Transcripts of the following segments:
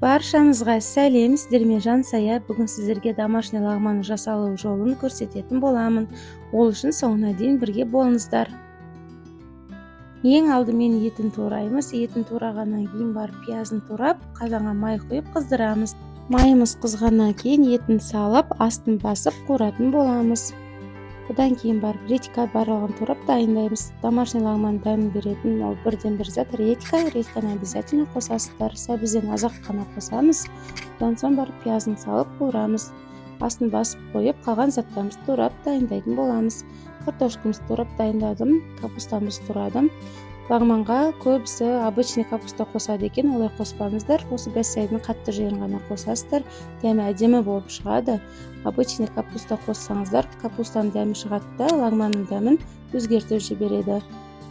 Баршаңызға сәлем, сіздермен Жансая. Бүгін сіздерге домашний лагман жасалу жолын көрсететін боламын. Ол үшін соңына дейін бірге болыңыздар. Ең алдымен етін тураймыз. Етін турағаннан кейін барып пиязын турап, қазанға май құйып қыздырамыз. Майымыз қызғаннан кейін етін салып, астын басып қуыратын боламыз. Бұдан кейін барып редька барлығын турап дайындаймыз. Домашний лагман дәмін беретін ол бірден бір зат редька. Редьканы обязательно қосасыздар. Сәбізден азақ қана қосамыз. Бұдан соң барып пиязын салып қуырамыз. Астын басып қойып, қалған заттарымызды турап дайындайтын боламыз. Картошкамызды турап дайындадым, капустамызды турадым. Лагманға көбісі обычный капуста қосады екен, олай қоспаңыздар. Осы бәссайдың қатты жиын ғана қосасыздар. Дәмі әдемі болып шығады. Обычный капуста қоссаңыздар, капустаның дәмі шығады да, лагманның дәмін өзгертіп жібереді.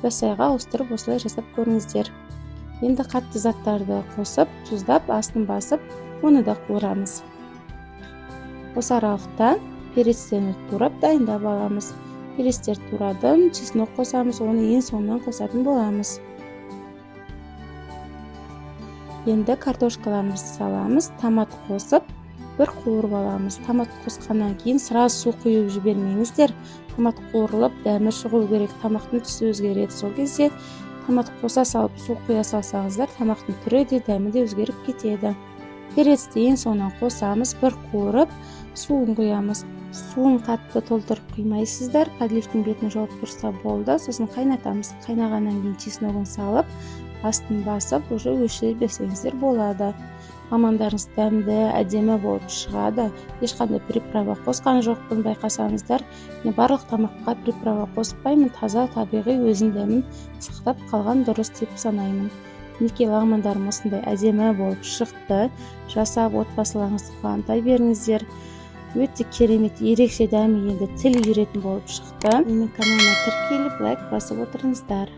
Бәссайға ауыстырып осылай жасап көріңіздер. Енді қатты заттарды қосып, тұздап, астын басып, оны да қуырамыз. Осы аралықта перецтерді турап дайындап аламыз. Перецтер турадым, чеснок қосамыз, оны ең соңынан қосатын боламыз. Енді картошкаларымызды саламыз, томат қосып, бір қуырып аламыз. Томат қосқаннан кейін сразу су құйып жібермеңіздер. Томат қуырылып, дәмі шығу керек, тамақтың түсі өзгереді. Сол кезде томат қоса салып, су құя салсаңыздар, тамақтың түрі де, дәмі де өзгеріп кетеді. Перецті ең соңынан қосамыз, бір қуырып, суын құямыз. Суын қатты толтырып құймайсыздар, подливтің бетін жауып тұрса болды. Сосын қайнатамыз. Қайнағаннан кейін чесногын салып, астын басып, уже өшіре берсеңіздер болады. Мамандарыңыз дәмді, әдемі болып шығады. Ешқандай приправа қосқан жоқпын, байқасаңыздар. Мен барлық тамаққа приправа қоспаймын, таза табиғи өзінің дәмін сақтап қалған дұрыс деп санаймын. Мінекей лагмандарым осындай әдемі болып шықты. Жасап отбасыларыңызды қуантай беріңіздер. Өте керемет, ерекше дәмі, енді тіл үйретін болып шықты. Менің каналыма тіркеліп, лайк басып отырыңыздар.